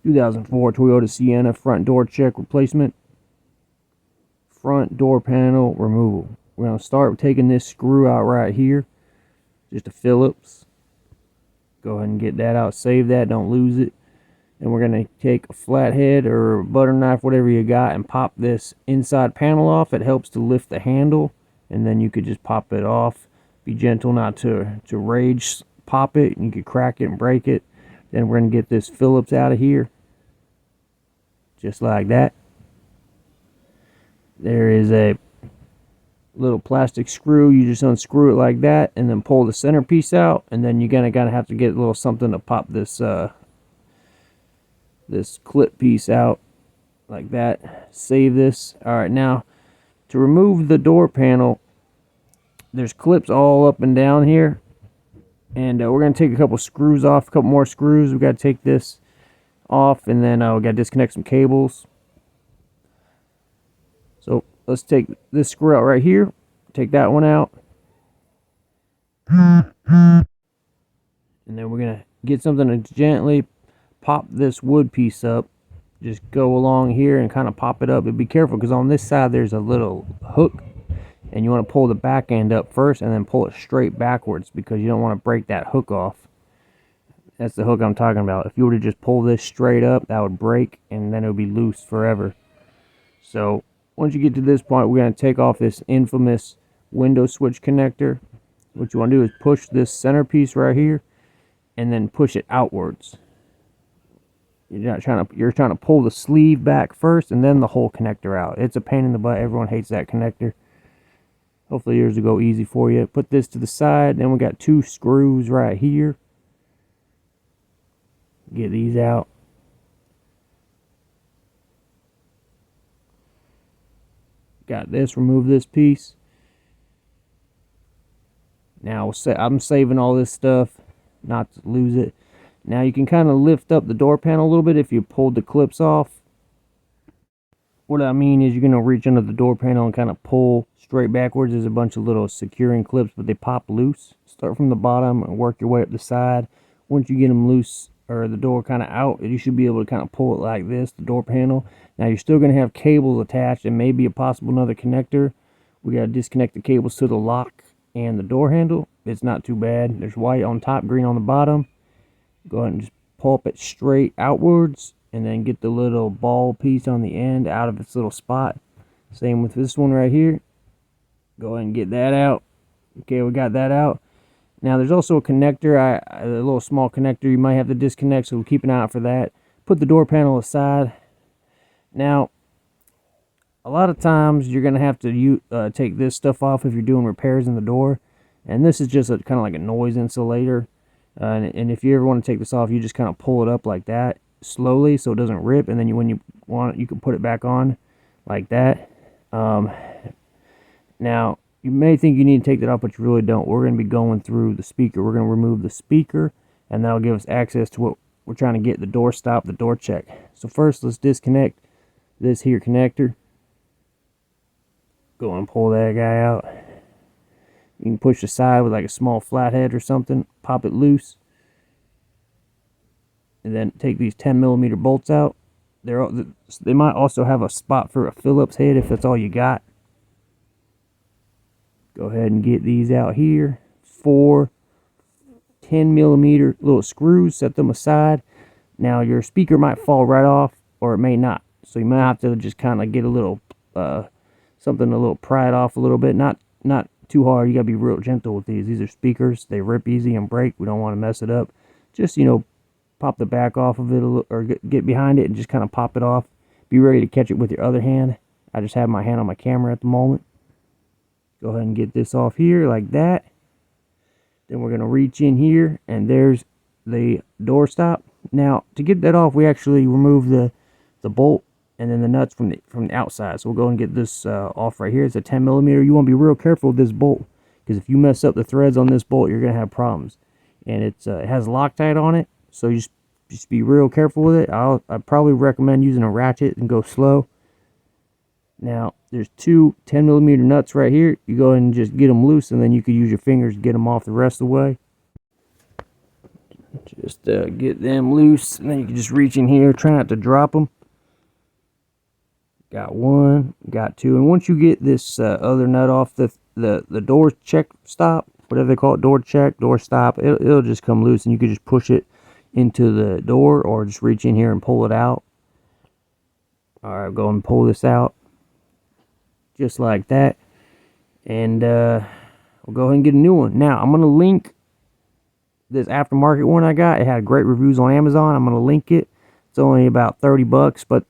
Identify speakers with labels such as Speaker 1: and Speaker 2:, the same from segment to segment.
Speaker 1: 2004 Toyota Sienna front door check replacement. Front door panel removal. We're going to start with taking this screw out right here. Just a Phillips. Go ahead and get that out. Save that. Don't lose it. And we're going to take a flathead or a butter knife, whatever you got, and pop this inside panel off. It helps to lift the handle. And then you could just pop it off. Be gentle not to rage. Pop it. And you could crack it and break it. Then we're going to get this Phillips out of here. Just like that. There is a little plastic screw. You just unscrew it like that and then pull the centerpiece out, and then you're gonna have to get a little something to pop this this clip piece out like that. Save this. Alright, now to remove the door panel, there's clips all up and down here, and we're gonna take a couple screws off, a couple more screws. We gotta take this off, and then we gotta disconnect some cables. So let's take this screw out right here. Take that one out. And then we're going to get something to gently pop this wood piece up. Just go along here and kind of pop it up. But be careful, because on this side there's a little hook. And you want to pull the back end up first and then pull it straight backwards, because you don't want to break that hook off. That's the hook I'm talking about. If you were to just pull this straight up, that would break and then it would be loose forever. So once you get to this point, we're going to take off this infamous window switch connector. What you want to do is push this centerpiece right here and then push it outwards. You're trying to pull the sleeve back first and then the whole connector out. It's a pain in the butt. Everyone hates that connector. Hopefully yours will go easy for you. Put this to the side. Then we got two screws right here. Get these out. Got this. Remove this piece. Now I'm saving all this stuff not to lose it. Now you can kind of lift up the door panel a little bit if you pulled the clips off. What I mean is you're going to reach under the door panel and kind of pull straight backwards. There's a bunch of little securing clips, but they pop loose. Start from the bottom and work your way up the side. Once you get them loose, or the door kind of out, you should be able to kind of pull it like this, the door panel. Now you're still going to have cables attached and maybe a possible another connector. We got to disconnect the cables to the lock and the door handle. It's not too bad. There's white on top, green on the bottom. Go ahead and just pull it straight outwards and then get the little ball piece on the end out of its little spot. Same with this one right here. Go ahead and get that out. Okay, we got that out. Now there's also a connector, a little small connector you might have to disconnect, so keep an eye out for that. Put the door panel aside. Now, a lot of times you're going to have to take this stuff off if you're doing repairs in the door. And this is just kind of like a noise insulator. And if you ever want to take this off, you just kind of pull it up like that slowly so it doesn't rip. And then when you want it, you can put it back on like that. Now, you may think you need to take that off, but you really don't. We're going to be going through the speaker. We're going to remove the speaker, and that'll give us access to what we're trying to get, the door stop, the door check. So first, let's disconnect this here connector. Go and pull that guy out. You can push the side with like a small flathead or something. Pop it loose. And then take these 10mm bolts out. They might also have a spot for a Phillips head if that's all you got. Go ahead and get these out here. 4 10mm little screws. Set them aside. Now your speaker might fall right off, or it may not. So you might have to just kind of get a little something a little pry it off a little bit. Not too hard. You gotta be real gentle with these. These are speakers. They rip easy and break. We don't want to mess it up. Just, pop the back off of it a little, or get behind it and just kind of pop it off. Be ready to catch it with your other hand. I just have my hand on my camera at the moment. Go ahead and get this off here like that. Then we're going to reach in here, and there's the door stop. Now, to get that off, we actually remove the bolt and then the nuts from the outside. So we'll go and get this off right here. It's a 10mm. You want to be real careful with this bolt, because if you mess up the threads on this bolt, you're going to have problems. And it has Loctite on it, so you just be real careful with it. I'd probably recommend using a ratchet and go slow. Now, there's two 10mm nuts right here. You go ahead and just get them loose, and then you can use your fingers to get them off the rest of the way. Just get them loose, and then you can just reach in here, try not to drop them. Got one, got two, and once you get this other nut off the door check stop, whatever they call it, door check, door stop, it'll just come loose, and you can just push it into the door, or just reach in here and pull it out. All right, go and pull this out, just like that, and we'll go ahead and get a new one. Now I'm gonna link this aftermarket one I got. It had great reviews on Amazon. I'm gonna link it. It's only about 30 bucks, but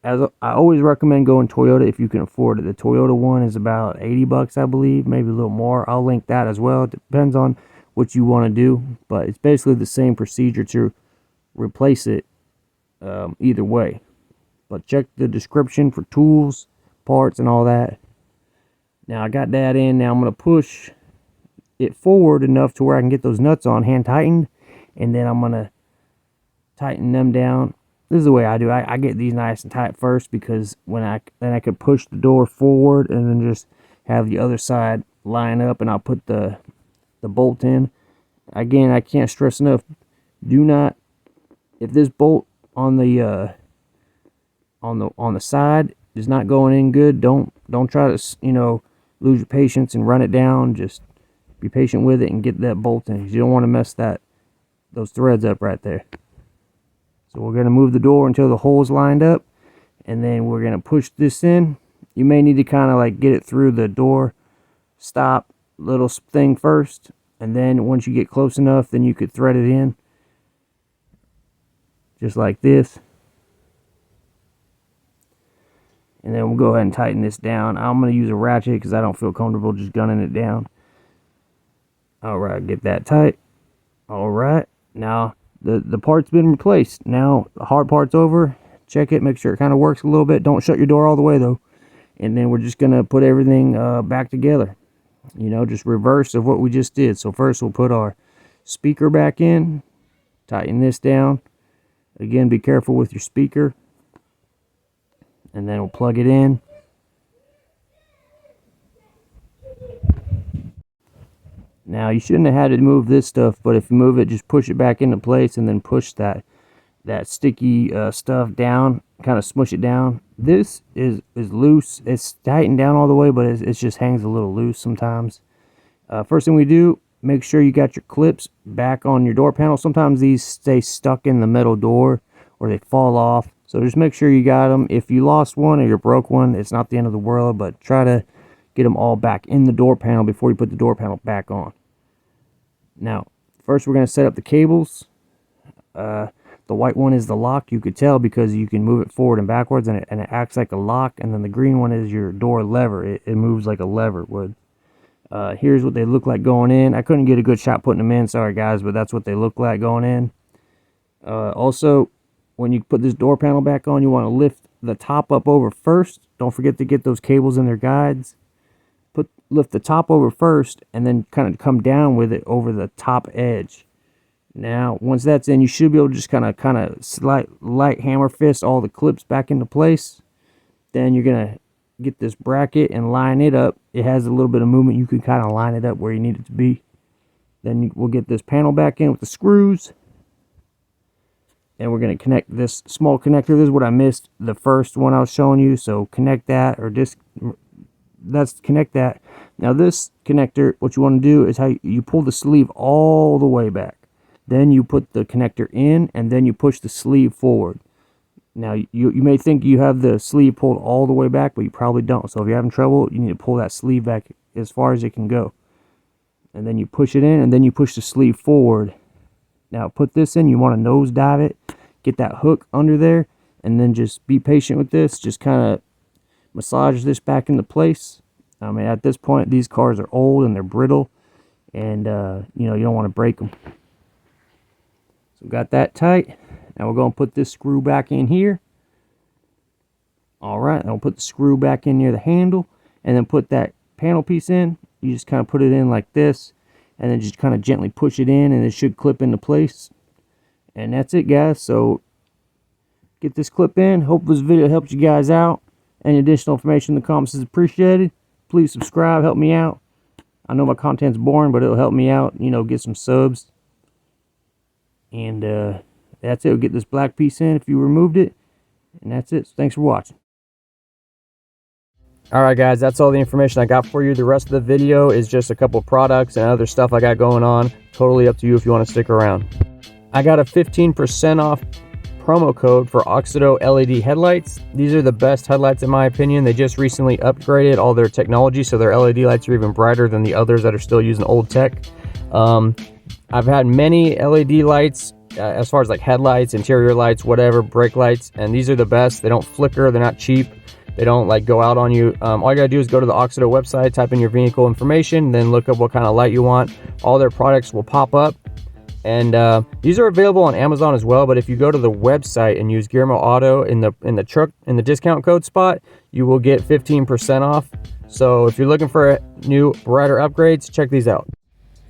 Speaker 1: as I always recommend going Toyota if you can afford it. The Toyota one is about 80 bucks, I believe, maybe a little more. I'll link that as well. It depends on what you want to do, but it's basically the same procedure to replace it either way. But check the description for tools, parts, and all that. Now I got that in. Now I'm going to push it forward enough to where I can get those nuts on hand tightened, and then I'm going to tighten them down. This is the way I do. I get these nice and tight first, because then I could push the door forward and then just have the other side line up, and I'll put the bolt in. Again, I can't stress enough, do not, if this bolt on the side is not going in good, don't try to, lose your patience and run it down. Just be patient with it and get that bolt in, because you don't want to mess those threads up right there. So we're going to move the door until the hole's lined up, and then we're going to push this in. You may need to kind of like get it through the door stop little thing first, and then once you get close enough, then you could thread it in just like this. And then we'll go ahead and tighten this down. I'm going to use a ratchet because I don't feel comfortable just gunning it down. Alright, get that tight. Alright, now the part's been replaced. Now the hard part's over. Check it, make sure it kind of works a little bit. Don't shut your door all the way though. And then we're just going to put everything back together. Just reverse of what we just did. So first we'll put our speaker back in. Tighten this down. Again, be careful with your speaker. And then we'll plug it in. Now you shouldn't have had to move this stuff, but if you move it, just push it back into place, and then push that sticky stuff down, kind of smush it down. This is loose. It's tightened down all the way, but it just hangs a little loose sometimes. First thing we do, make sure you got your clips back on your door panel. Sometimes these stay stuck in the metal door, or they fall off. So just make sure you got them. If you lost one or you broke one, it's not the end of the world, but try to get them all back in the door panel before you put the door panel back on. Now, first we're going to set up the cables. The white one is the lock. You could tell because you can move it forward and backwards, and it acts like a lock. And then the green one is your door lever. It moves like a lever would. Here's what they look like going in. I couldn't get a good shot putting them in, sorry guys, but that's what they look like going in. Also, when you put this door panel back on, you want to lift the top up over first. Don't forget to get those cables in their guides. Lift the top over first, and then kind of come down with it over the top edge. Now, once that's in, you should be able to just kind of light hammer fist all the clips back into place. Then you're gonna get this bracket and line it up. It has a little bit of movement. You can kind of line it up where you need it to be. Then we'll get this panel back in with the screws, and we're gonna connect this small connector. This is what I missed the first one I was showing you. So connect that, or connect that. Now this connector, what you want to do is how you pull the sleeve all the way back. Then you put the connector in, and then you push the sleeve forward. Now you may think you have the sleeve pulled all the way back, but you probably don't. So if you're having trouble, you need to pull that sleeve back as far as it can go. And then you push it in, and then you push the sleeve forward. Now put this in, you want to nose dive it, get that hook under there, and then just be patient with this. Just kind of massage this back into place. I mean, at this point, these cars are old and they're brittle, and you don't want to break them. So got that tight. Now we're going to put this screw back in here. All right, I'll put the screw back in near the handle, and then put that panel piece in. You just kind of put it in like this, and then just kind of gently push it in, and it should clip into place. And that's it, guys. So get this clip in. Hope this video helped you guys out. Any additional information in the comments is appreciated. Please subscribe, help me out. I know my content's boring, but it'll help me out, get some subs. And that's it. We'll get this black piece in if you removed it. And that's it. So thanks for watching. Alright guys, that's all the information I got for you. The rest of the video is just a couple products and other stuff I got going on. Totally up to you if you want to stick around. I got a 15% off promo code for Oxido LED headlights. These are the best headlights in my opinion. They just recently upgraded all their technology, so their LED lights are even brighter than the others that are still using old tech. I've had many LED lights as far as like headlights, interior lights, whatever, brake lights, and these are the best. They don't flicker, they're not cheap. They don't like go out on you. All you gotta do is go to the Oxido website, type in your vehicle information, then look up what kind of light you want. All their products will pop up, and these are available on Amazon as well. But if you go to the website and use GearmoAuto in the discount code spot, you will get 15% off. So if you're looking for new brighter upgrades, check these out.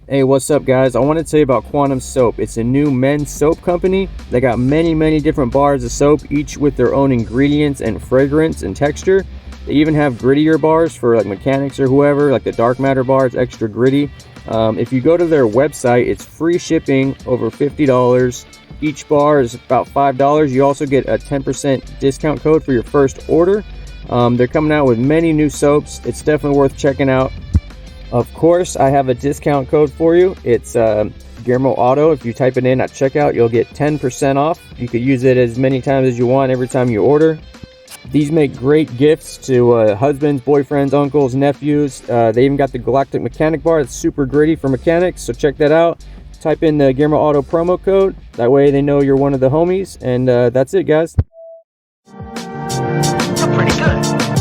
Speaker 1: Hey, what's up guys? I want to tell you about Quantum Soap. It's a new men's soap company. They got many different bars of soap, each with their own ingredients and fragrance and texture. They even have grittier bars for like mechanics or whoever, like the dark matter bar is extra gritty. If you go to their website, it's free shipping over $50. Each bar is about $5. You also get a 10% discount code for your first order. They're coming out with many new soaps. It's definitely worth checking out. Of course, I have a discount code for you. It's GearmoAuto. If you type it in at checkout, you'll get 10% off. You could use it as many times as you want every time you order. These make great gifts to husbands, boyfriends, uncles, nephews. They even got the Galactic Mechanic Bar. It's super gritty for mechanics, so check that out. Type in the GearmoAuto promo code. That way they know you're one of the homies. And that's it, guys.
Speaker 2: You're pretty good.